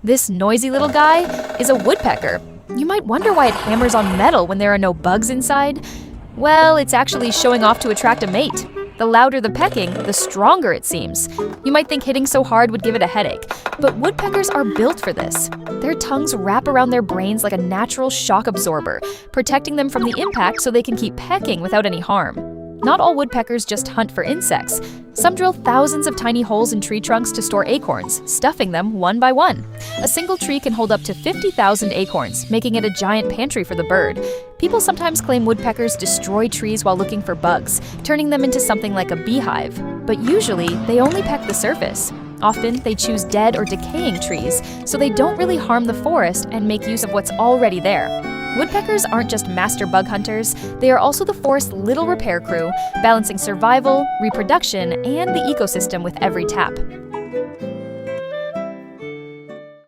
This noisy little guy is a woodpecker. You might wonder why it hammers on metal when there are no bugs inside. Well, it's actually showing off to attract a mate. The louder the pecking, the stronger it seems. You might think hitting so hard would give it a headache, but woodpeckers are built for this. Their tongues wrap around their brains like a natural shock absorber, protecting them from the impact so they can keep pecking without any harm. Not all woodpeckers just hunt for insects. Some drill thousands of tiny holes in tree trunks to store acorns, stuffing them one by one. A single tree can hold up to 50,000 acorns, making it a giant pantry for the bird. People sometimes claim woodpeckers destroy trees while looking for bugs, turning them into something like a beehive. But usually, they only peck the surface. Often, they choose dead or decaying trees, so they don't really harm the forest and make use of what's already there. Woodpeckers aren't just master bug hunters, they are also the forest's little repair crew, balancing survival, reproduction, and the ecosystem with every tap.